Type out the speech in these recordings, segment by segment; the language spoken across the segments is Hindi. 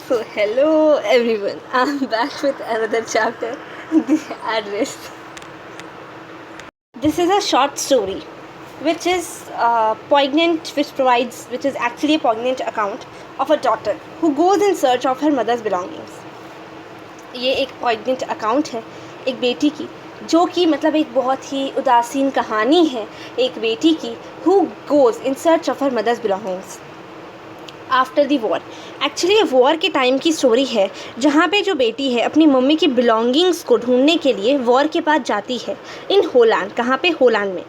So, hello everyone, I'm back with another chapter, The Address. This is a short story which is poignant, which is actually a poignant account of a daughter who goes in search of her mother's belongings. ये एक poignant account है एक बेटी की, जो कि मतलब एक बहुत ही उदासीन कहानी है एक बेटी की who goes in search of her mother's belongings. After the war, actually ये वॉर के टाइम की स्टोरी है जहाँ पे जो बेटी है अपनी मम्मी की बिलोंगिंग्स को ढूंढने के लिए वॉर के पास जाती है इन होलैंड, कहाँ पे, होलैंड में,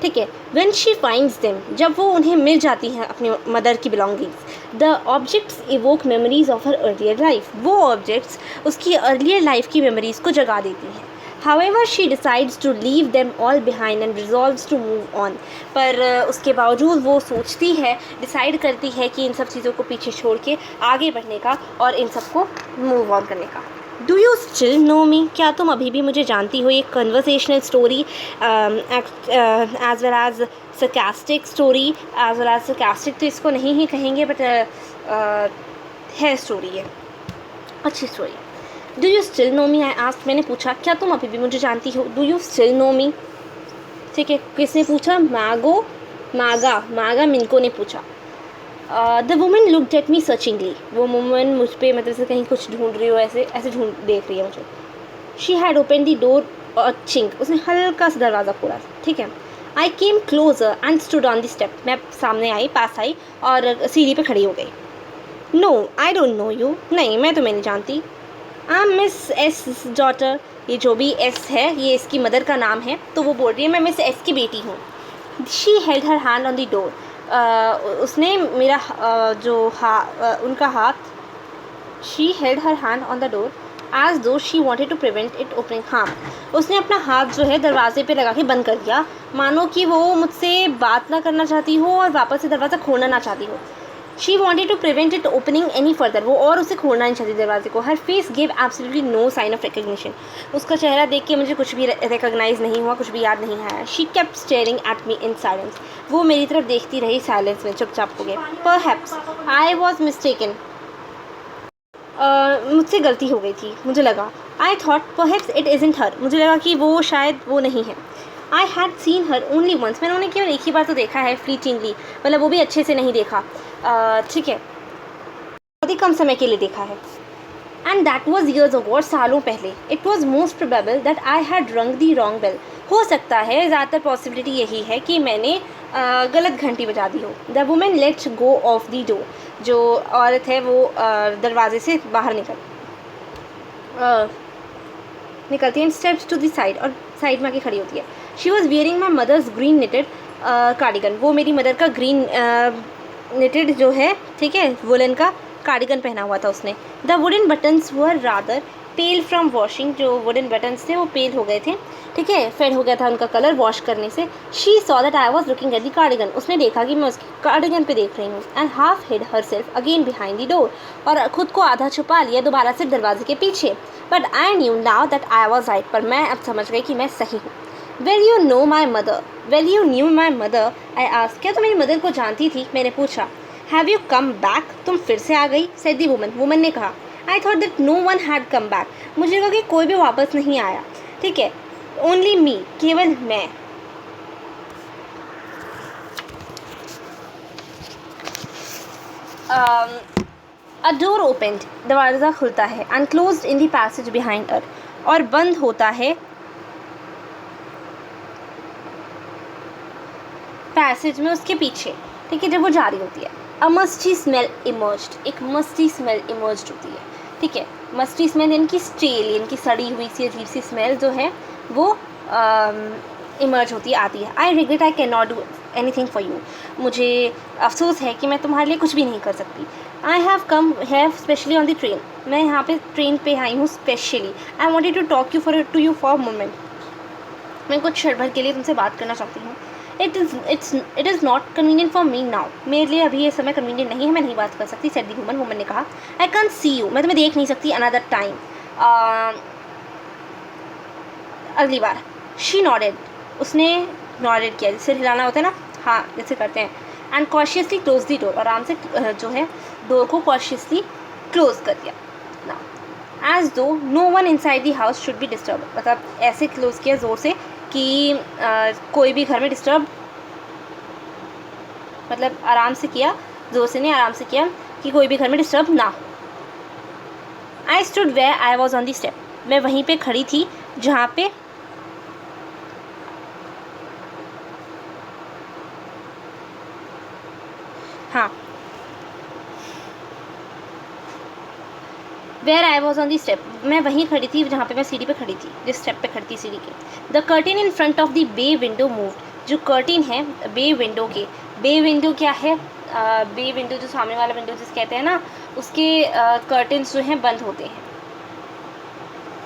ठीक है. व्हेन शी फाइंड्स देम, जब वो उन्हें मिल जाती हैं अपनी मदर की belongings, the objects evoke memories of her earlier life, वो ऑब्जेक्ट्स उसकी अर्लियर लाइफ की मेमोरीज को जगा देती हैं. However, she decides to leave them all behind and resolves to move on. पर उसके बावजूद वो सोचती है, डिसाइड करती है कि इन सब चीज़ों को पीछे छोड़ के आगे बढ़ने का और इन सबको मूव ऑन करने का. Do you still know me, क्या तुम अभी भी मुझे जानती हो. ये conversational story as well as sarcastic story, as well as sarcastic तो इसको नहीं ही कहेंगे, बट है स्टोरी, है अच्छी story. Do you still know me, I asked, मैंने पूछा क्या तुम अभी भी मुझे जानती हो. Do you still know me, ठीक है. किसने पूछा? मागा मिनको ने पूछा. The woman looked at me searchingly, वो वुमन मुझ पे मतलब से कहीं कुछ ढूंढ रही हो, ऐसे ढूंढ देख रही है मुझे. She had open the door chink, उसने हल्का सा दरवाज़ा खोला, ठीक है. I came closer and stood on the step, मैं सामने आई, पास आई और सीढ़ी पे खड़ी हो गई. No I don't know you, नहीं मैं तुम्हें नहीं जानती. मिस एस डॉटर, ये जो भी एस है ये इसकी मदर का नाम है, तो वो बोल रही है मैं मिस एस की बेटी हूँ. She held her hand on the door, उसने मेरा उनका हाथ, she held her hand on the door as though she wanted to prevent it opening. हाँ, उसने अपना हाथ जो है दरवाजे पे लगा के बंद कर दिया, मानो कि वो मुझसे बात ना करना चाहती हो और वापस से दरवाज़ा खोलना ना चाहती हो. She wanted to prevent it opening any further, वो और उसे खोलना नहीं चाहती दरवाजे को. Her face give absolutely no sign of recognition, उसका चेहरा देख के मुझे कुछ भी रिकग्नाइज नहीं हुआ, कुछ भी याद नहीं आया. She kept staring at me in silence, वो मेरी तरफ देखती रही साइलेंस में, चुपचाप हो गए. परहैप्स आई वॉज मिस्टेकन, मुझसे गलती हो गई थी, मुझे लगा. I thought perhaps it isn't her, मुझे लगा कि वो शायद वो नहीं है. I had seen her only once, मैंने उन्हें केवल एक ही बार तो देखा है, फ्लीटिंगली, मतलब वो भी अच्छे से नहीं देखा, ठीक है, बहुत ही कम समय के लिए देखा है. And that was years ago, और सालों पहले. It was most probable that I had रंग दी रॉन्ग बेल, हो सकता है, ज़्यादातर पॉसिबिलिटी यही है कि मैंने गलत घंटी बजा दी हो. The woman lets go of the door, जो औरत है वो दरवाजे से बाहर निकलती है. स्टेप्स टू द साइड, और साइड में आके खड़ी होती है. She was wearing my mother's green knitted cardigan, वो मेरी मदर का ग्रीन निटेड जो है, ठीक है, वुलन का कार्डिगन पहना हुआ था उसने. The wooden buttons were rather pale from washing, जो वुडन बटन्स थे वो पेल हो गए थे, ठीक है, फेड हो गया था उनका कलर वॉश करने से. She saw that I was looking at the cardigan, उसने देखा कि मैं उसके कार्डिगन पे देख रही हूँ. And half hid herself again behind the door, और खुद को आधा छुपा लिया दोबारा से दरवाजे के पीछे. But I knew now that I was right, पर मैं अब समझ गई कि मैं सही हूँ. Well you knew my mother, I asked, क्या तुम मेरी मदर को जानती थी, मैंने पूछा. हैव यू कम बैक, तुम फिर से आ गई, सेड दी वुमन ने कहा. I thought that no one had come back, मुझे लगा कि कोई भी वापस नहीं आया, ठीक है. ओनली मी, केवल मैं. अ डोर ओपनड, दरवाज़ा खुलता है. And closed in the passage behind her, और बंद होता है पैसेज में उसके पीछे, ठीक है, जब वो जा रही होती है. अ मस्टी स्मेल इमर्ज्ड, एक मस्टी स्मेल इमर्ज्ड होती है, ठीक है. मस्टी स्मेल इनकी स्टेल, इनकी सड़ी हुई सी अजीब सी स्मेल जो है वो इमर्ज होती आती है. I regret I can not do anything for you, मुझे अफसोस है कि मैं तुम्हारे लिए कुछ भी नहीं कर सकती. I have come have specially on the train, मैं यहाँ पे ट्रेन पे आई हूँ specially. I wanted to talk to you for moment, मैं कुछ क्षण भर के लिए तुमसे बात करना चाहती हूँ. It is not convenient for me now, मेरे लिए अभी ये समय कन्वीनियंट नहीं है, मैं नहीं बात कर सकती, सेड दी वुमन ने कहा. आई कैन सी यू, मैं तुम्हें देख नहीं सकती, अनदर टाइम, अगली बार. शी नॉडेड, उसने नॉडेड किया, जिससे हिलाना होता है ना, हाँ जैसे करते हैं. And cautiously close the door, आराम से जो है डोर को कॉशियसली क्लोज कर दिया ना, as though no one inside the house should be disturb, मतलब ऐसे क्लोज किया ज़ोर से कि कोई भी घर में डिस्टर्ब, मतलब आराम से किया, ज़ोर से नहीं आराम से किया कि कोई भी घर में डिस्टर्ब ना हो। I stood where I was on the step, मैं वहीं पे खड़ी थी जहाँ पे हाँ where I was on the step, मैं वहीं खड़ी थी जहाँ पे मैं सीढ़ी पे खड़ी थी, जिस स्टेप पे खड़ी थी सीढ़ी के। The curtain in front of the bay window move, जो कर्टेन है बे विंडो के, बे विंडो क्या है, बे विंडो जो सामने वाला विंडो जिस कहते हैं ना, उसके कर्टेन्स जो हैं बंद होते हैं,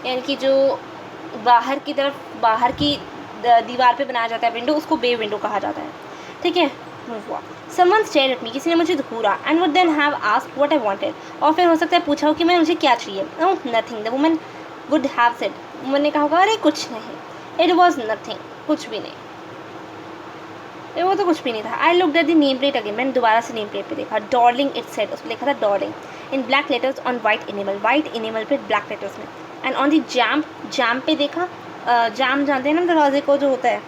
यानी कि जो बाहर की तरफ, बाहर की दीवार पे बनाया जाता है विंडो, उसको बे विंडो कहा जाता है। ठीक है, मूव हुआ। समवन स्टेयर्ड एट मी, किसी ने मुझे घूरा, and would then have asked what I wanted, और फिर हो सकता है पूछा हो कि मैं मुझे क्या चाहिए। Oh nothing, the woman would have said, woman ने कहा होगा अरे कुछ नहीं। इट वॉज नथिंग, कुछ भी नहीं, वो तो कुछ भी नहीं था। I looked at the name plate again, मैंने दोबारा से नेम प्लेट पे देखा। डॉर्लिंग इट सेड, उस पर लिखा था Darling in black letters on white animal, white animal पे ब्लैक लेटर्स में। And on the jam, jam पे देखा, जैम जानते हैं ना दरवाजे को जो होता है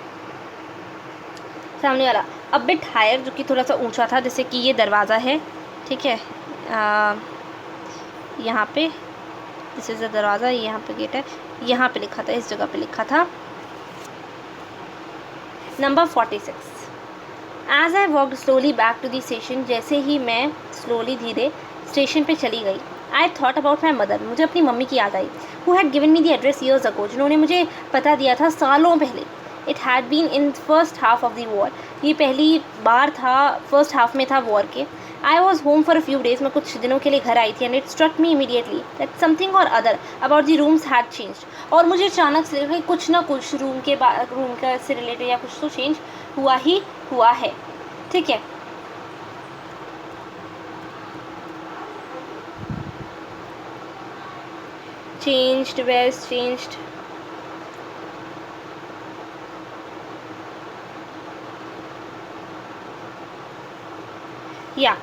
सामने वाला, अ बिट हायर, जो कि थोड़ा सा ऊंचा था, जैसे कि ये दरवाज़ा है। ठीक है, यहाँ पे दिस इज़ द दरवाज़ा, यहाँ पे गेट है, यहाँ पे लिखा था, इस जगह पे लिखा था number 46। As I walk slowly back to the station, जैसे ही मैं स्लोली धीरे स्टेशन पे चली गई, I thought about my mother, मुझे अपनी मम्मी की याद आई, who had given me the address years ago, जिन्होंने मुझे पता दिया था सालों पहले। It had been in first half of the war, ये पहली बार था, फर्स्ट हाफ में था वॉर के। I was home for a few days, मैं कुछ दिनों के लिए घर आई थी। And it struck me immediately that something or other about the rooms had changed, और मुझे अचानक से लगा कि कुछ ना कुछ रूम का से रिलेटेड या कुछ तो चेंज हुआ ही हुआ है। ठीक है, changed, where's changed, yeah,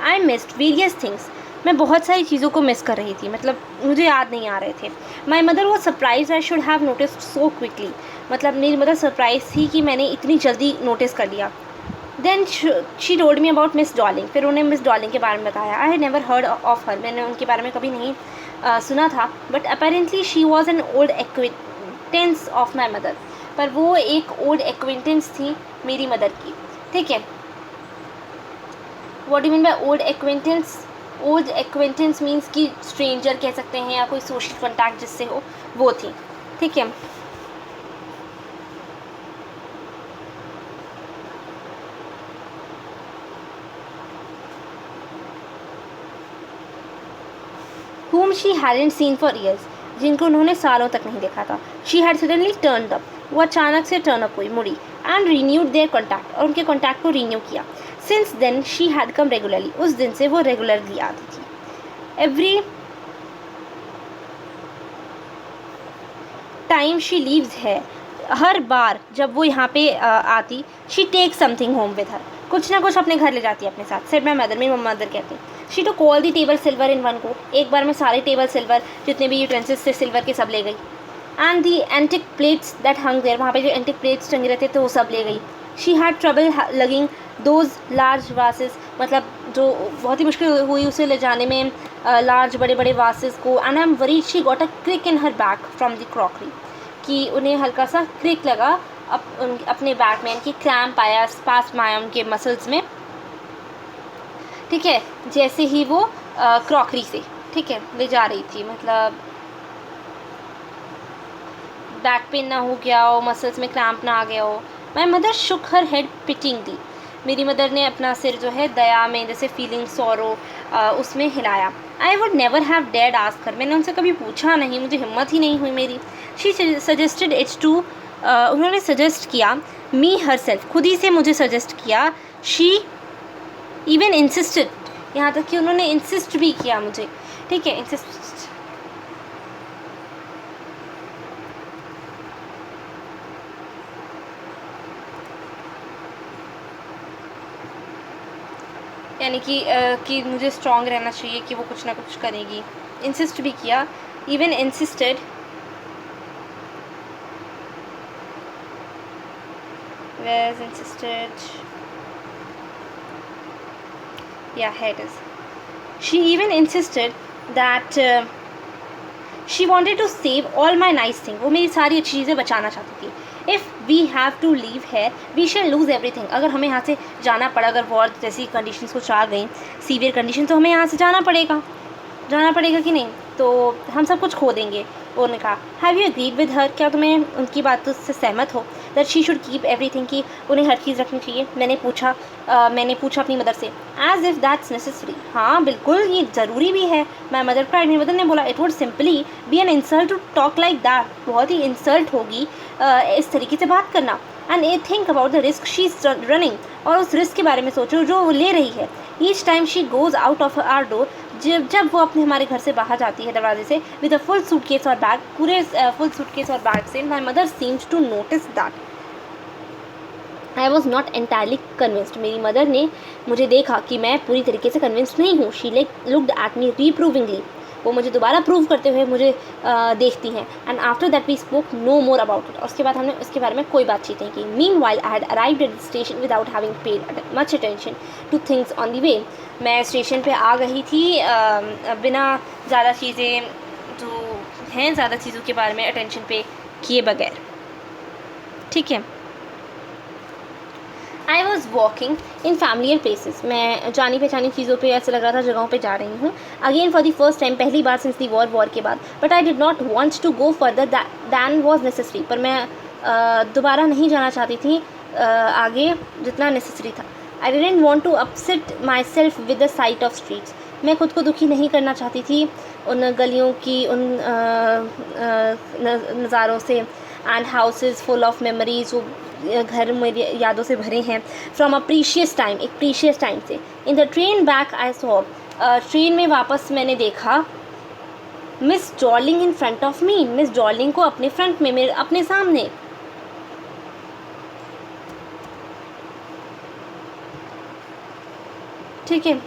I missed various things, मैं बहुत सारी चीज़ों को मिस कर रही थी, मतलब मुझे याद नहीं आ रहे थे। My mother was surprise I should have noticed so quickly, मतलब मेरी मदर सरप्राइज थी कि मैंने इतनी जल्दी नोटिस कर लिया। Then she told me about Miss Dolling, फिर उन्हें मिस डॉलिंग के बारे में बताया। I had never heard of her, मैंने उनके बारे में कभी नहीं सुना था, but apparently she was an old acquaintance of my mother, पर वो एक ओल्ड एक्विटेंस थी मेरी मदर की। ठीक है, what do mean by old acquaintance, old acquaintance means कि स्ट्रेंजर कह सकते हैं या कोई सोशल कॉन्टैक्ट जिससे हो, वो थी। ठीक है, whom she hadn't seen for years, जिनको उन्होंने सालों तक नहीं देखा था। she had suddenly turned up, वो अचानक से टर्न अप हुई, मुड़ी, and renewed their contact, और उनके कॉन्टैक्ट को रीन्यू किया। since then she had come regularly, उस दिन से वो रेगुलरली आती थी। every टाइम शी लीव्स है, हर बार जब वो यहाँ पे आती, she take something home with her, कुछ ना कुछ अपने घर ले जाती है अपने साथ। सेड माई मदर, मेरी मदर कहती हैं। She to call the table silver in one go, एक बार में सारे टेबल सिल्वर जितने भी यूटेंसिल्स थे सिल्वर के सब ले गई। And the antique plates that hung there, वहाँ पे जो एंटिक प्लेट्स टंगे रहते थे वो सब ले गई। She had trouble logging those large vases, मतलब जो बहुत ही मुश्किल हुई उसे ले जाने में, लार्ज बड़े बड़े वासेस को। And I am worried she got a crick in her back from the crockery, कि उन्हें हल्का सा क्रिक लगा अपने बैक में, कि क्रैम्प आया, स्पास्म आया उनके मसल्स में। ठीक है, जैसे ही वो क्रॉकरी से, ठीक है, ले जा रही थी, मतलब बैक पेन ना हो गया हो, मसल्स में क्रैम्प ना आ गया हो। My mother shook her head pityingly, मेरी मदर ने अपना सिर जो है दया में, जैसे फीलिंग सॉरो, उसमें हिलाया। I would never have dared ask her, मैंने उनसे कभी पूछा नहीं, मुझे हिम्मत ही नहीं हुई मेरी। शी सजेस्टेड इट्स टू, उन्होंने सजेस्ट किया, मी हर सेल्फ, खुद ही से मुझे सजेस्ट किया। शी इवन इंसिस्टेड, यहाँ तक कि उन्होंने इंसिस्ट भी किया मुझे। ठीक है, इंसिस्ट, यानी कि मुझे स्ट्रॉन्ग रहना चाहिए, कि वो कुछ ना कुछ करेगी। इंसिस्ट भी किया, even insisted where's insisted, yeah, here it is. She even insisted that she wanted to save all my nice thing, वो मेरी सारी अच्छी चीज़ें बचाना चाहती थी। If we have to leave here we shall lose everything, अगर हमें यहाँ से जाना पड़ा, अगर वॉर जैसी कंडीशंस कुछ आ गई, सीवियर कंडीशन, तो हमें यहाँ से जाना पड़ेगा कि नहीं, तो हम सब कुछ खो देंगे। उन्होंने कहा have you agreed with her, क्या तुम्हें उनकी बातों से सहमत हो, that she should keep everything, की उन्हें हर चीज़ रखनी चाहिए। मैंने पूछा अपनी मदर से, एज इफ़ दैट्स नेसेसरी, हाँ बिल्कुल ये ज़रूरी भी है। माई मदर क्राइड, मेरी मदर ने बोला, it would simply be an insult to talk like that, बहुत ही इंसल्ट होगी इस तरीके से बात करना। And a think about the risk she is running, और उस रिस्क के बारे में सोचो जो वो ले रही है। Each time she goes out of our door, जब वो अपने हमारे घर से बाहर जाती है दरवाजे से, विद अ फुल सूटकेस और बैग, पूरे फुल सूटकेस और बैग से, my mother seems to notice that I was not entirely convinced, मेरी मदर ने मुझे देखा कि मैं पूरी तरीके से कन्विंस्ड नहीं हूँ। She looked at me reprovingly, वो मुझे दोबारा प्रूव करते हुए मुझे देखती हैं। And after that we spoke no more about it, और उसके बाद हमने उसके बारे में कोई बातचीत नहीं की। Mean while I had arrived at the station without having paid much attention two things on the way, मैं स्टेशन पे आ गई थी बिना ज़्यादा चीज़ें जो हैं, ज़्यादा चीज़ों के बारे में अटेंशन पे किए बगैर। ठीक है। I was walking in familiar places, मैं जानी पहचानी चीज़ों पे ऐसा लग रहा था जगहों पे जा रही हूँ। Again for the first time, पहली बार सिंस दी वॉर के बाद। But I did not want to go further than was necessary, पर मैं दोबारा नहीं जाना चाहती थी आगे जितना नेसेसरी था। I didn't want to upset myself with the sight of streets, मैं खुद को दुखी नहीं करना चाहती थी उन गलियों की, उन नज़ारों से। And houses full of memories, वो घर मेरी यादों से भरे हैं। फ्रॉम अ प्रीशियस टाइम, एक प्रीशियस टाइम से। In the train back I saw, train में वापस मैंने देखा Miss Dorling in front of me, Miss Dorling को अपने फ्रंट में, मेरे अपने सामने। ठीक है।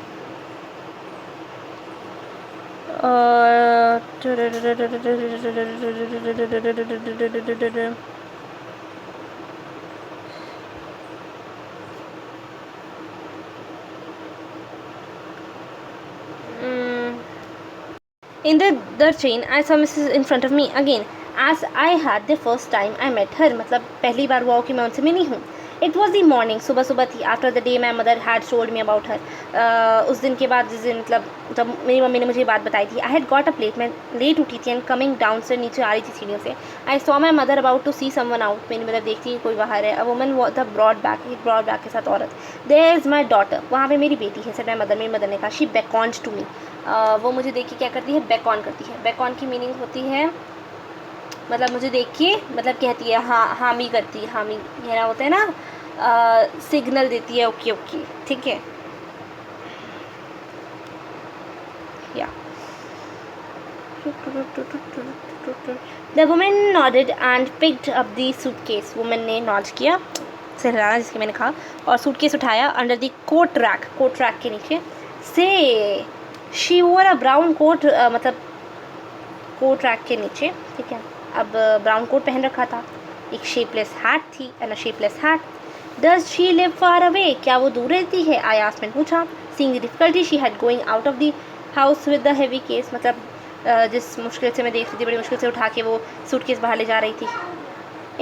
In the train, I saw Mrs. in front of me again, as I had the first time I met her, मतलब पहली बार हुआ कि मैं उनसे मिली हूँ। It was the morning, सुबह सुबह थी, after the day my mother had told me about her, उस दिन के बाद, जिस दिन मतलब जब मेरी मम्मी ने मुझे ये बात बताई थी। I had got up late, मैं लेट उठी थी, and coming downstairs, नीचे आ रही थी सीढ़ियों से। I saw my mother about to see someone out, मेरी मदर देखती है कोई बाहर है। A woman with a broad back, एक broad back के साथ औरत। There is my daughter, वहाँ पे मेरी बेटी है, said my mother, मेरी मदर ने कहा। She beckoned to me, वो मुझे देख के क्या करती है, बैक ऑन करती है। बैक ऑन की मीनिंग होती है मतलब मुझे देख के मतलब कहती है, हाँ हामी करती है, हामी ये ना होता है ना, सिग्नल देती है, ओके ओके, ठीक है। या the women nodded and picked up the suitcase, women ने नॉड किया, सहलाना जिसके मैंने कहा, और सूटकेस उठाया अंडर द कोट रैक के नीचे से। She wore a brown coat, मतलब कोट रैक के नीचे, ठीक है। अब ब्राउन कोट पहन रखा था, एक शेपलेस हैट थी, and a shapeless hat. Does she live far away, क्या वो दूर रहती है, आई आस्क्ड, मैंने पूछा। Seeing the difficulty she had going out of the house with the heavy case, मतलब जिस मुश्किल से मैं देख रही थी, बड़ी मुश्किल से उठा के वो सूटकेस बाहर ले जा रही थी।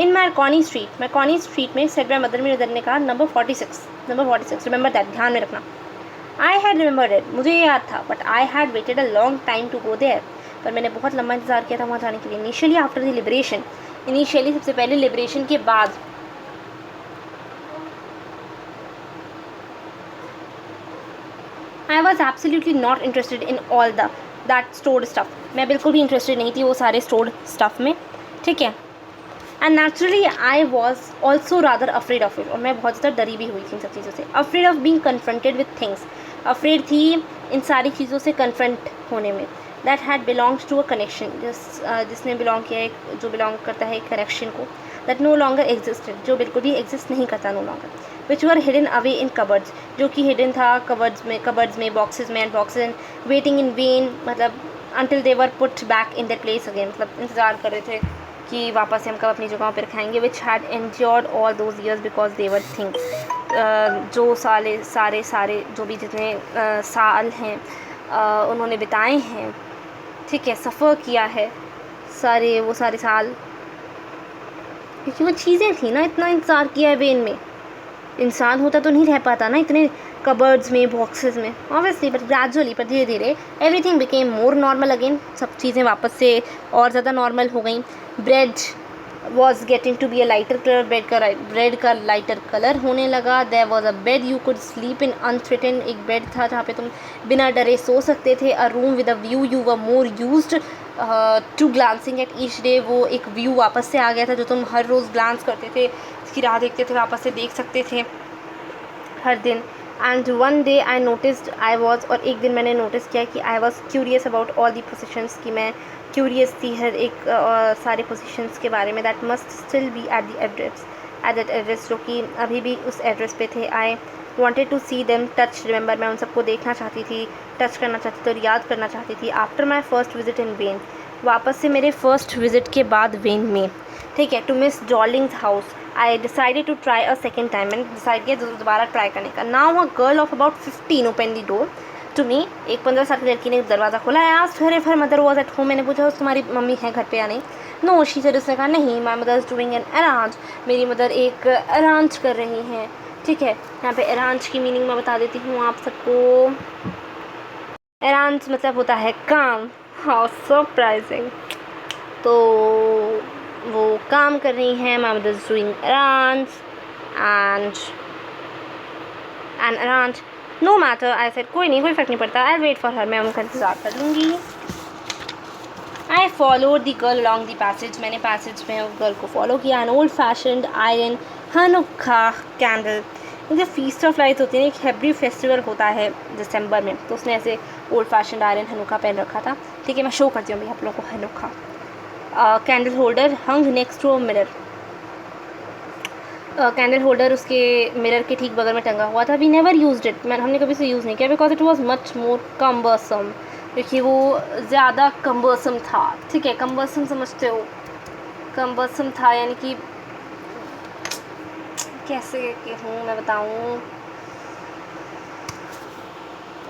इन मैकॉनी स्ट्रीट में, सेड माई मदर, मेरी मदर ने कहा, नंबर 46, रिमेंबर दैट, ध्यान में रखना। आई हैड रिमेंबर्ड इट, मुझे ये याद था, but I had waited a long time to go there, पर मैंने बहुत लंबा इंतजार किया था वहाँ जाने के लिए। Initially after the liberation, initially सबसे पहले लिबरेशन के बाद। I was absolutely not interested in all that stored stuff, मैं बिल्कुल भी इंटरेस्टेड नहीं थी वो सारे स्टोर्ड स्टफ में, ठीक है। And naturally I was also rather afraid of it, और मैं बहुत ज़्यादा डरी भी हुई थी इन सब चीज़ों से। Afraid of being confronted with things, afraid थी इन सारी चीज़ों से कन्फ्रंट होने में। That had belongs to a connection, जिसने बिलोंग किया जो बिलोंग करता है एक कनेक्शन को। दैट नो लॉन्गर एग्जिस्टेड, जो बिल्कुल भी एग्जिस्ट नहीं करता no longer. Which were hidden away in cupboards, जो कि हिडन था कबर्ड्स में बॉक्सेस में and boxes, waiting in vain, मतलब until they were put back in their place again, मतलब इंतज़ार कर रहे थे कि वापस से हम कब अपनी जगहों पर रखाएंगे, which had endured all those years because they were things, जो सारे जो भी जितने साल हैं उन्होंने बिताए हैं, ठीक है, सफ़र किया है वो सारे साल, क्योंकि वो चीज़ें थी ना, इतना इंतज़ार किया है वेन में, इंसान होता तो नहीं रह पाता ना इतने कबर्ड्स में, बॉक्सेस में, ऑब्वियसली, बट ग्रेजुअली, पर धीरे धीरे everything became more normal again, सब चीज़ें वापस से और ज़्यादा नॉर्मल हो गई। Bread was getting to be a lighter colour, ब्रेड का लाइटर कलर होने लगा। There was a bed you could sleep in unthreatened, एक बेड था जहाँ पे तुम बिना डरे सो सकते थे। A room with a view you were more used to glancing at each day, वो एक व्यू वापस से आ गया था जो तुम हर रोज़ ग्लांस करते थे, इसकी राह देखते थे, वापस से देख सकते थे हर दिन। And one day I noticed I was, और एक दिन मैंने नोटिस किया कि I was curious about all the positions, कि मैं क्यूरियस थी हर एक सारे पोजिशंस के बारे में। That must still be at that address, जो कि अभी भी उस एड्रेस पे थे। I wanted to see them, touch, remember, मैं उन सबको देखना चाहती थी, टच करना चाहती थी और याद करना चाहती थी। After my first visit in when, वापस से मेरे फर्स्ट विजिट के बाद वेन में, ठीक है, to Miss Dorling's house, I decided to try a second time, मैंने डिसाइड किया दोबारा ट्राई करने का। Now a girl of about 15 open the door to me, एक 15 साल की लड़की ने दरवाज़ा खोला। I asked her if her mother was at home, मैंने पूछा तुम्हारी मम्मी है घर पे या नहीं। नो शी सेड, उसने कहा नहीं, माई mother is doing an arrange, मेरी मदर एक अरेंज कर रही हैं, ठीक है। यहाँ पे अरेंज की मीनिंग मैं बता देती हूँ आप सबको। अरेंज मतलब होता है काम। How surprising. तो वो काम कर रही हैं, my mother is doing arrange and arrange, no matter, I said कोई नहीं, कोई फ़र्क नहीं पड़ता, आई वेट फॉर हर, मैं उनका इंतज़ार कर लूँगी। I followed the girl along the passage, मैंने पैसेज में उस गर्ल को फॉलो किया। An old fashioned iron Hanukkah candle, जो फीस्ट ऑफ लाइट्स होती है, एक हेब्री फेस्टिवल होता है दिसंबर में, तो उसने ऐसे ओल्ड फैशनड आयरन हनुक्का पहन रखा था, ठीक है। मैं शो करती हूँ अभी आप लोगों को Hanukkah. Candle holder hung next to a mirror, candle holder उसके मिरर के ठीक बगल में टंगा हुआ था। वी नेवर यूज्ड इट, हमने कभी से यूज़ नहीं किया, because it was much more cumbersome, क्योंकि वो ज़्यादा कम्बर्सम था, ठीक है। कम्बर्सम समझते हो, कम्बर्सम था यानी कि कैसे हूँ मैं बताऊँ,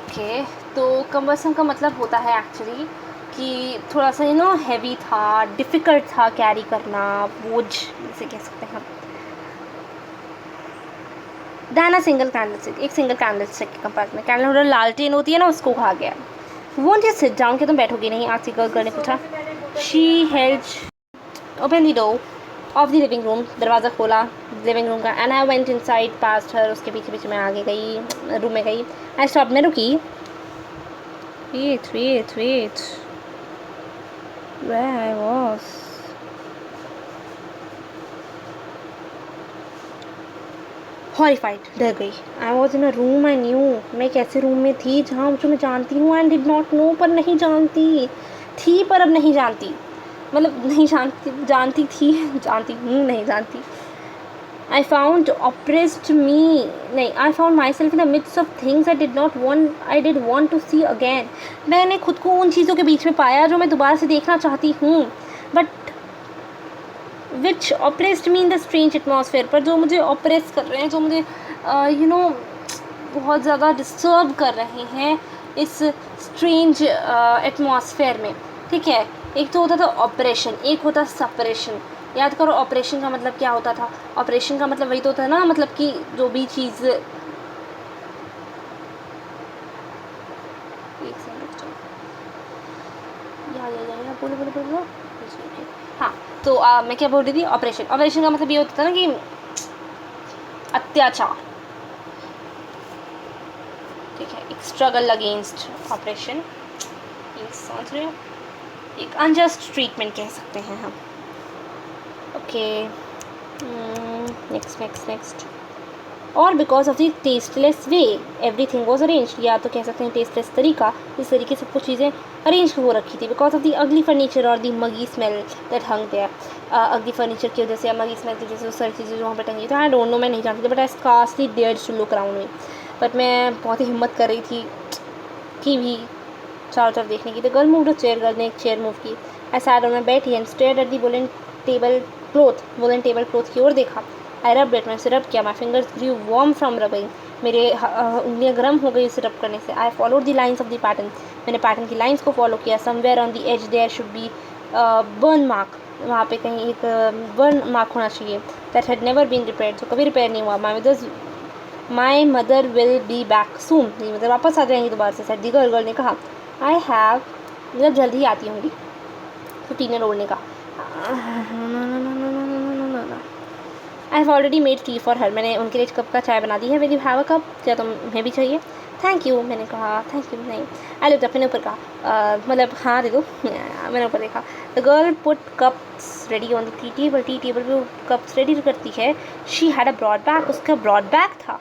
ओके। तो कम्बर्सम का मतलब होता है एक्चुअली कि थोड़ा सा हैवी था, डिफ़िकल्ट था कैरी करना, बोझ जैसे कह सकते हैं हम। Then a single candle stick, एक सिंगल कैंडल स्टिक के कंपेयर में, कैंडल होल्डर लालटेन होती है ना, उसको कहा गया। वोंट यू सिट डाउन, कि तुम बैठोगे नहीं, आज की गर्ल ने पूछा। She held open the door of the living room, दरवाज़ा खोला लिविंग रूम का। And I went inside past her, उसके पीछे पीछे मैं आगे गई, रूम में गई। आई स्टॉप, मैं रुकी। Wait where I was, horrified, डर गई। I was in a room I knew, मैं एक ऐसे रूम में थी जहाँ जो मैं जानती हूँ, एंड डिड नॉट नो, पर नहीं जानती थी, पर अब नहीं जानती, मतलब नहीं जानती थी, जानती हूँ, नहीं जानती। I found myself in the midst of things I did want to see again, मैंने खुद को उन चीज़ों के बीच में पाया जो मैं दोबारा से देखना चाहती हूँ, but which oppressed me in the strange atmosphere, पर जो मुझे ऑपरेस कर रहे हैं, जो मुझे बहुत ज़्यादा डिस्टर्ब कर रहे हैं इस स्ट्रेंज एटमॉस्फेयर में, ठीक है। एक तो होता था ऑपरेशन, एक होता सपरेशन। याद करो ऑपरेशन का मतलब क्या होता था, ऑपरेशन का मतलब वही तो होता है ना, मतलब कि जो भी चीज़, एक सेकंड या बोलो। हाँ, तो मैं क्या बोल रही थी, ऑपरेशन का मतलब ये होता था ना कि अत्याचार, ठीक है, एक स्ट्रगल अगेंस्ट ऑपरेशन, समझ रहे हो, एक अनजस्ट ट्रीटमेंट कह सकते हैं हम, ओके। नेक्स्ट और because of the tasteless way everything was arrange, या तो कह सकते हैं टेस्टलेस तरीका, इस तरीके से कुछ चीज़ें अरेंज हो रखी थी। Because of the ugly furniture और the muggy smell that hung there, ugly furniture की वजह से या मगी स्मेल की वजह से वो सारी चीज़ें जो वहाँ पर टंगी। तो आई डोंट नो, मैं नहीं जानती थी, but I scarcely dared to look around me. But मैं बहुत ही हिम्मत कर रही थी कि भी चारों तरफ देखने की। The girl moved a chair, girl ने एक चेयर मूव की। I sat on my bed and stared at the woollen table cloth की ओर देखा। आई रब्ड इट, मैंने उसे रब किया। My fingers grew warm from rubbing, मेरे उंगलियां गर्म हो गई उसे रब करने से। I followed the lines of the pattern, मैंने पैटर्न की लाइन्स को फॉलो किया। Somewhere on the edge there should be burn mark, वहाँ पे कहीं एक बर्न मार्क होना चाहिए। That had never been repaired, जो कभी रिपेयर नहीं हुआ। My mother will be back soon, मेरी मदर वापस आ जाएंगी दोबारा से, सेड द गर्ल ने कहा। आई हैव, मतलब जल्द ही आती होंगी, 15-year-old ने कहा। I have already made tea for her, मैंने उनके लिए एक कप का चाय बना दी है। Will you have a cup, क्या तुम्हें भी चाहिए? थैंक यू, मैंने कहा। थैंक यू नहीं। आई लुक्ड अप, मैंने ऊपर कहा मतलब हाँ दे दो। मैंने ऊपर देखा। The girl put cups ready on the tea table पे वो कप्स रेडी करती है। She had a broad back, उसका ब्रॉड बैक था,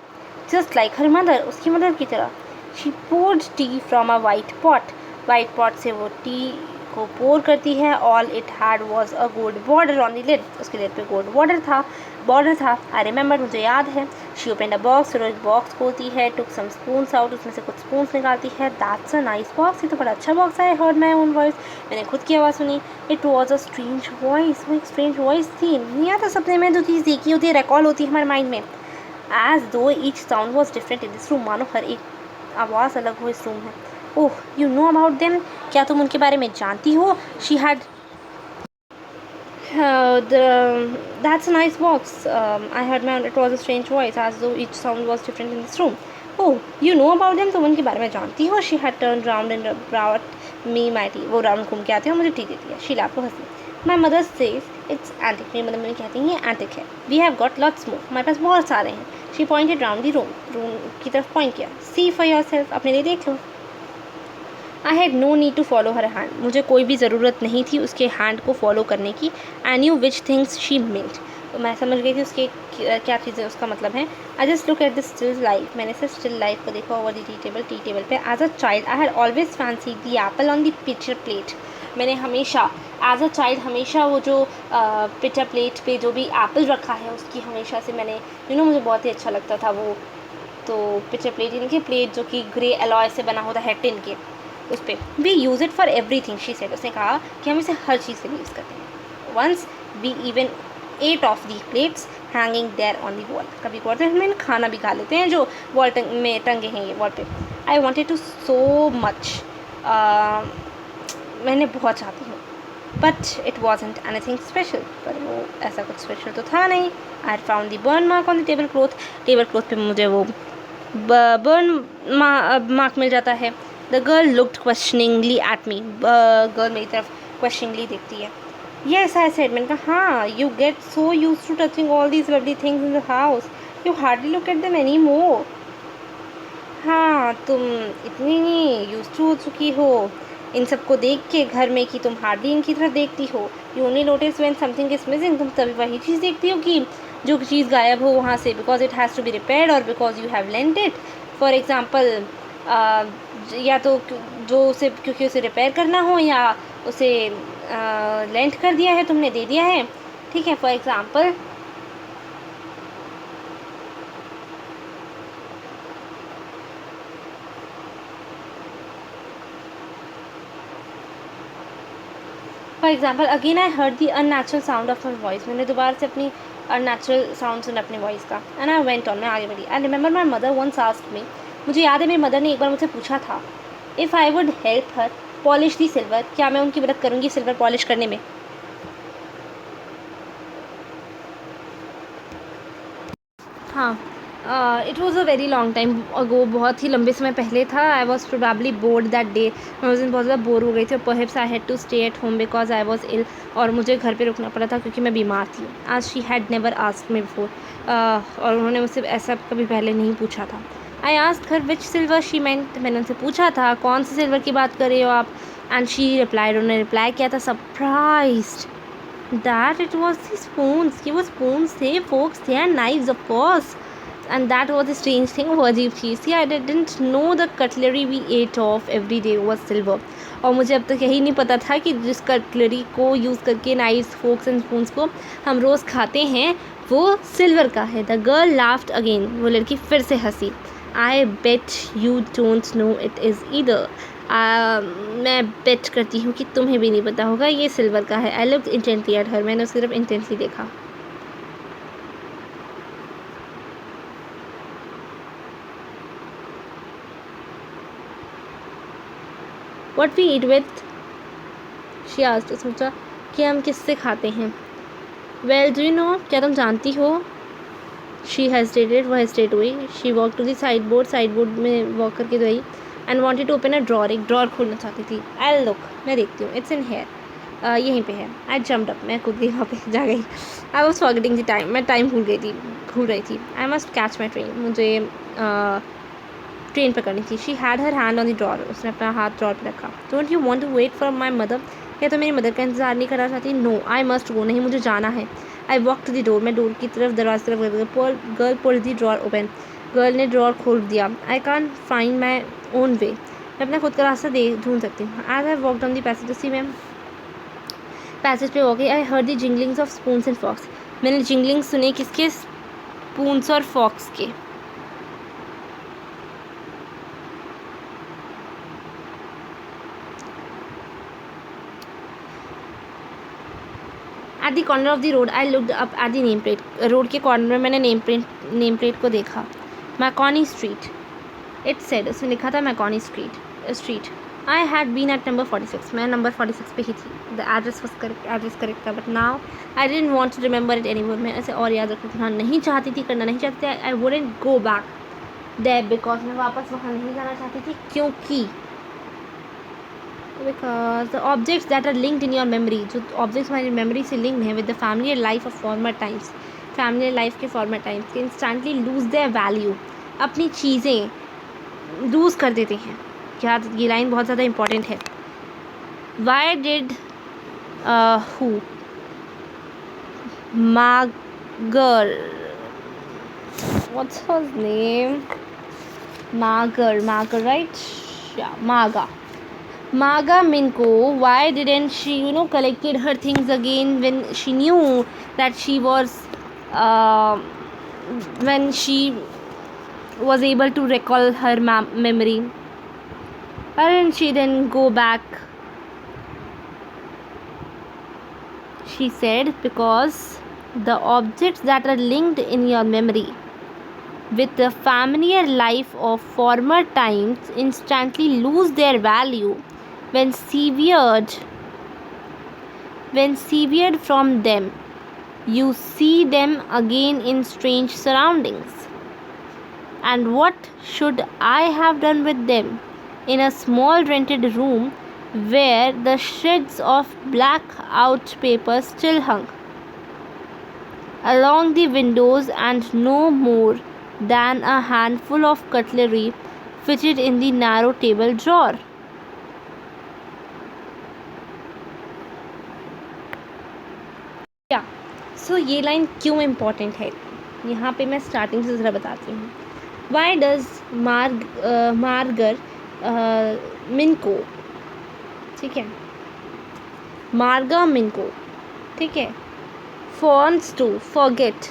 जस्ट लाइक हर मदर, उसकी मदर की तरह। She poured tea from a white pot से वो टी को पोर करती है। All it had was a gold border on the lid, उसके लिड पे गोल्ड बॉर्डर था। आई रिमेंबर, मुझे याद है। शी ओपनड अ बॉक्स, फिर एक बॉक्स खोलती है। टुक सम स्पून्स आउट, उसमें से कुछ स्पून्स निकालती है। दैट्स अ नाइस बॉक्स, ये तो बड़ा अच्छा बॉक्स है। I heard my own voice, मैंने खुद की आवाज़ सुनी। It was a strange voice, वो एक स्ट्रेंज वॉइस थी। नहीं आता सपने में जो चीज़ देखी होती है रिकॉल होती है हमारे माइंड में। एज दो each sound was different in this room, मानो हर एक आवाज़ अलग हो इस रूम में। ओह, यू नो अबाउट देम, क्या तुम उनके बारे में जानती हो? She had that's a nice box. I heard my it was a strange voice as though each sound was different in this room. Oh, you know about them, तुम उनके बारे में जानती हो? She had turned round and brought me my tea. वो राउंड घूम के आते हैं और मुझे टी देती है। She laughed, वो हंसी। My mother says it's antique. मेरी मदर मुझे कहती हैं ये antique है। We have got lots more. हमारे पास बहुत सारे हैं। She pointed round the room. Room की तरफ पॉइंट किया। See for yourself, अपने लिए देख लो। I had no need to follow her hand, मुझे कोई भी ज़रूरत नहीं थी उसके हैंड को फॉलो करने की। I knew which things she meant, तो मैं समझ गई थी उसके क्या चीज़ें उसका मतलब है। I just look at the still life, मैंने सिर्फ स्टिल लाइफ को देखा ओवर द टी टेबल पे। As a child I had always fancy the apple on the picture plate, मैंने हमेशा एज अ चाइल्ड हमेशा वो जो पिक्चर प्लेट पे जो भी एप्पल रखा है उसकी हमेशा से मैंने मुझे बहुत ही अच्छा लगता था वो। तो पिक्चर प्लेट इनकी प्लेट जो कि ग्रे अलॉय से बना होता है टिन के, उस पर we use it for everything she said, उसने कहा कि हम इसे हर चीज़ के लिए यूज़ करते हैं। Once we even ate off the plates hanging there on the wall, कभी कहते हैं हम खाना भी खा लेते हैं जो वॉल में टंगे हैं ये वॉल पे। I wanted to so much, मैंने बहुत चाहती हूँ, but it wasn't anything special, पर वो ऐसा कुछ स्पेशल तो था नहीं। I found the burn mark on the table cloth पे मुझे वो बर्न मार्क मिल जाता है। The girl looked questioningly at me, girl मेरी तरफ क्वेश्चनिंगली देखती है। येस आई सेड, मैंने कहा हाँ। You get so used to touching all these lovely things in the house, you hardly look at them any more. हाँ, तुम इतनी यूज टू हो चुकी हो इन सबको देख के घर में कि तुम हार्डली इनकी तरफ देखती हो। You only notice when something is missing, तुम तभी वही चीज़ देखती हो कि जो चीज़ गायब हो वहाँ से, because it has to be repaired or because you have lent it. For example, या तो जो उसे क्योंकि उसे रिपेयर करना हो या उसे लेंट कर दिया है, तुमने दे दिया है, ठीक है। For example again I heard the unnatural sound of my voice, मैंने दोबारा से अपनी अननेचुरल साउंड सुना अपनी वॉइस का। एंड आई वेंट ऑन, मैं आगे बढ़ी। I remember my mother once asked me, मुझे याद है मेरी मदर ने एक बार मुझसे पूछा था, if I would help her polish the silver, क्या मैं उनकी मदद करूँगी सिल्वर पॉलिश करने में। हाँ, it was a very long time ago, बहुत ही लंबे समय पहले था। I was probably board that day, मैं उस दिन बहुत ज़्यादा बोर हो गई थी। और perhaps I had to stay at home because I was ill, और मुझे घर पे रुकना पड़ा था क्योंकि मैं बीमार थी। आज she had never asked me before, और उन्होंने मुझसे ऐसा कभी पहले नहीं पूछा था। आई asked her which silver she meant, मैंने उनसे पूछा था कौन सी सिल्वर की बात कर रहे हो आप। एंड शी रिप्लाइड, उन्होंने रिप्लाई किया था surprised that it was the spoons, कि वो स्पून्स थे, फोक्स थे and knives of course. and that was a strange thing, वो अजीब चीज़ थी. I didn't know the cutlery we ate of every day was silver. और मुझे अब तक यही नहीं पता था कि जिस कटलरी को यूज़ करके नाइफ्स फोक्स एंड स्पून्स को हम रोज़ खाते हैं वो सिल्वर का है. The girl laughed again. वो लड़की फिर से हंसी. I bet you don't know it is either. मैं बेट करती हूँ कि तुम्हें भी नहीं पता होगा ये सिल्वर का है. I looked intently at her. मैंने उसकी तरफ इंटेंटली देखा. What we eat with? She asked. उसने पूछा कि हम किससे खाते हैं. Well, do you know? क्या तुम जानती हो? She hesitated. वो hesitate हुई. She walked to the sideboard. Sideboard में walk करके गई and wanted to open a drawer. एक drawer खोलना चाहती थी. I'll look. मैं देखती हूँ. It's in here. यहीं पे है. I jumped up. मैं कूद गई वहाँ पे जा गई. I was forgetting the time. मैं टाइम भूल रही थी. I must catch my train. मुझे ट्रेन पकड़नी थी. She had her hand on the drawer. उसने अपना हाथ ड्रॉर पर रखा. Don't you want to wait for my mother. क्या तो मेरी मदर का इंतजार नहीं करना चाहती. No I must go. नहीं मुझे जाना है. I walk to the door. मैं डोर की तरफ दरवाजे की तरफ girl pulled the drawer open. Girl ने ड्रॉर खोल दिया. I can't find my own way. मैं अपना खुद का रास्ता ढूंढ सकती हूँ. As I walk down the passage. उसी में पैसेज पे walk. I heard the jinglings of spoons and forks. मैंने जिंगलिंग सुने किसके. स्पून्स और फॉक्स के. At the corner of the road I looked up at the name plate. Road के कॉर्नर में मैंने नेम प्लेट को देखा. McConaughey street. It said. उसने लिखा था Marconi street. I had been at number 46. मैं नंबर 46 पे ही थी. द एड्रेस करेक्ट था. But now I didn't want to remember it anymore. मैं ऐसे और याद रखना नहीं चाहती थी. करना नहीं चाहती थी. I wouldn't go back there because मैं वापस वहाँ नहीं जाना चाहती थी. क्योंकि because the objects that are linked in your memory, जो objects हमारी memory से linked हैं with the familiar life of former times, familiar life के former times के instantly lose their value. अपनी चीज़ें lose कर देते हैं. क्या ये लाइन बहुत ज़्यादा important है. Why did who Magar, what's her name? Magar, right? Yeah, Maga Minko, why didn't she, collected her things again when she knew that she was, when she was able to recall her memory? Why didn't she then go back? She said, because the objects that are linked in your memory with the familiar life of former times instantly lose their value when severed from them. You see them again in strange surroundings. And what should I have done with them? In a small rented room where the shreds of black-out paper still hung along the windows, and no more than a handful of cutlery fitted in the narrow table drawer. सो ये लाइन क्यों इम्पॉर्टेंट है यहाँ पे मैं स्टार्टिंग से ज़रा बताती हूँ. वाई डज मार्गर मिनको, ठीक है, मार्गा मिनको, ठीक है, wants to forget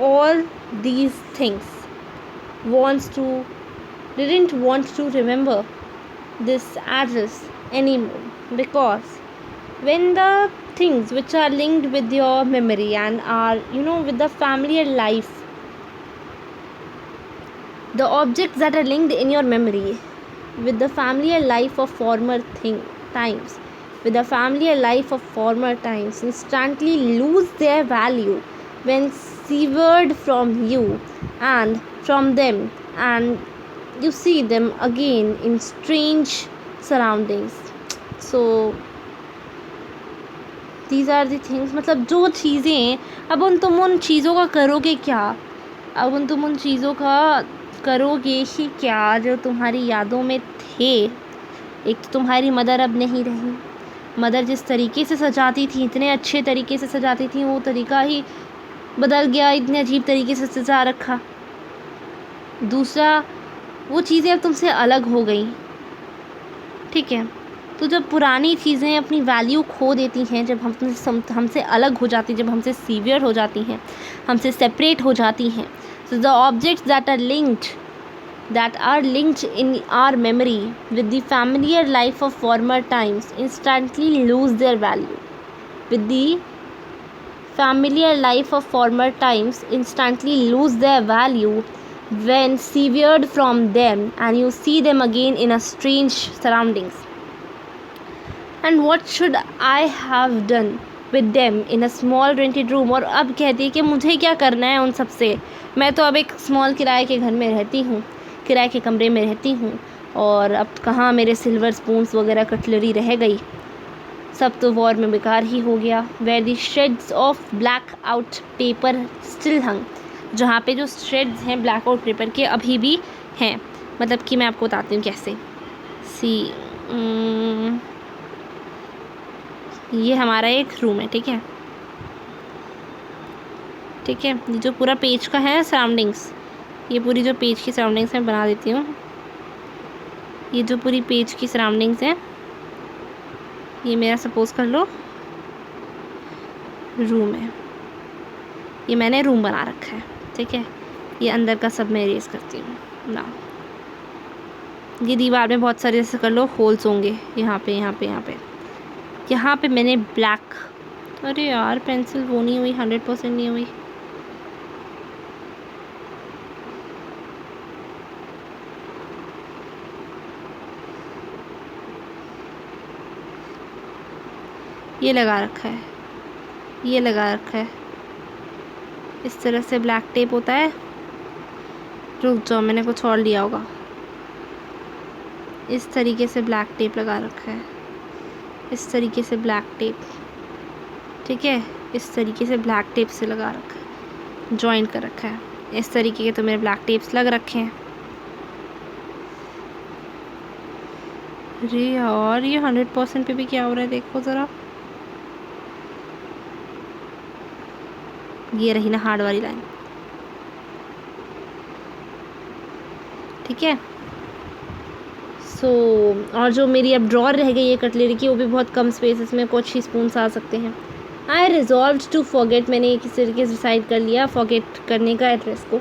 all these things, didn't want to remember this address anymore, because when the things which are linked with your memory and are, with the familiar life, the objects that are linked in your memory with the familiar life of former times, with the familiar life of former times, instantly lose their value when severed from you and from them, and you see them again in strange surroundings. So these are the things, मतलब जो चीज़ें अब तुम उन चीज़ों का करोगे क्या, तुम उन चीज़ों का करोगे ही क्या जो तुम्हारी यादों में थे. एक तो तुम्हारी मदर अब नहीं रही. मदर जिस तरीके से सजाती थी, इतने अच्छे तरीके से सजाती थी, वो तरीका ही बदल गया. इतने अजीब तरीके से सजा रखा. दूसरा, वो चीज़ें अब तुमसे अलग हो गई, ठीक है। तो जब पुरानी चीज़ें अपनी वैल्यू खो देती हैं, जब हमसे अलग हो जाती, जब हमसे सीवियर हो जाती हैं, हमसे सेपरेट हो जाती हैं, so the objects that are linked in our memory with the familiar life of former times instantly lose their value. With the familiar life of former times instantly lose their value when severed from them and you see them again in a strange surroundings. And what should I have done with them in a small rented room? और अब कहती है कि मुझे क्या करना है उन सब से, मैं तो अब एक स्मॉल किराए के घर में रहती हूँ, किराए के कमरे में रहती हूँ, और अब कहाँ मेरे सिल्वर स्पून्स वगैरह कटलरी रह गई, सब तो वॉर में बेकार ही हो गया। Where the shades of blackout paper still hung, जहाँ पे जो शेड्स हैं ब्लैक आउट पेपर के अभी भी हैं। मतलब कि मैं आपको बताती हूँ कैसे। ये हमारा एक रूम है, ठीक है, ठीक है। ये जो पूरा पेज का है सराउंडिंग्स, ये पूरी जो पेज की सराउंडिंग्स मैं बना देती हूँ। ये जो पूरी पेज की सराउंडिंग्स हैं, ये मेरा सपोज कर लो रूम है, ये मैंने रूम बना रखा है, ठीक है। ये अंदर का सब मैं इरेज करती हूँ ना। ये दीवार में बहुत सारे जैसे कर लो होल्स होंगे, यहाँ पे यहाँ पे यहाँ पे यहाँ पे मैंने ब्लैक, अरे यार पेंसिल वो नहीं हुई, 100% नहीं हुई। ये लगा रखा है, ये लगा रखा है, इस तरह से ब्लैक टेप होता है। रुक जाओ, मैंने कुछ और लिया होगा। इस तरीके से ब्लैक टेप लगा रखा है, इस तरीके से ब्लैक टेप, ठीक है, इस तरीके से ब्लैक टेप से लगा रखा है, जॉइन कर रखा है। इस तरीके के तो मेरे ब्लैक टेप्स लग रखे हैं। अरे यार ये 100% पे भी क्या हो रहा है, देखो ज़रा। ये रही ना हार्ड वाली लाइन, ठीक है। और जो मेरी अब ड्रॉर रह गई है कटलरी की, वो भी बहुत कम स्पेस, इसमें कुछ ही स्पून्स आ सकते हैं। आई रिजॉल्व टू फॉरगेट, मैंने किस तरीके से डिसाइड कर लिया फॉरगेट करने का एड्रेस को।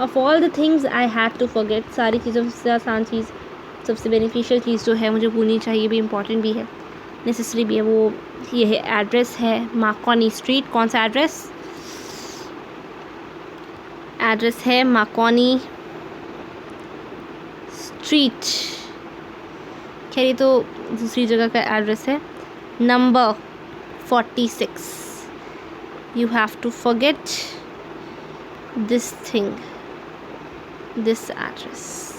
Of all the things I had to forget, सारी चीज़ों से सबसे आसान चीज़, सबसे बेनिफिशियल चीज़ जो है मुझे भूलनी चाहिए, भी इम्पॉर्टेंट भी है, नेसेसरी भी है, वो ये है एड्रेस है मार्कोनी स्ट्रीट। कौन सा एड्रेस? एड्रेस है मार्कोनी स्ट्रीट। खैर ये तो दूसरी जगह का एड्रेस है, number 46। You have to forget this thing, this address.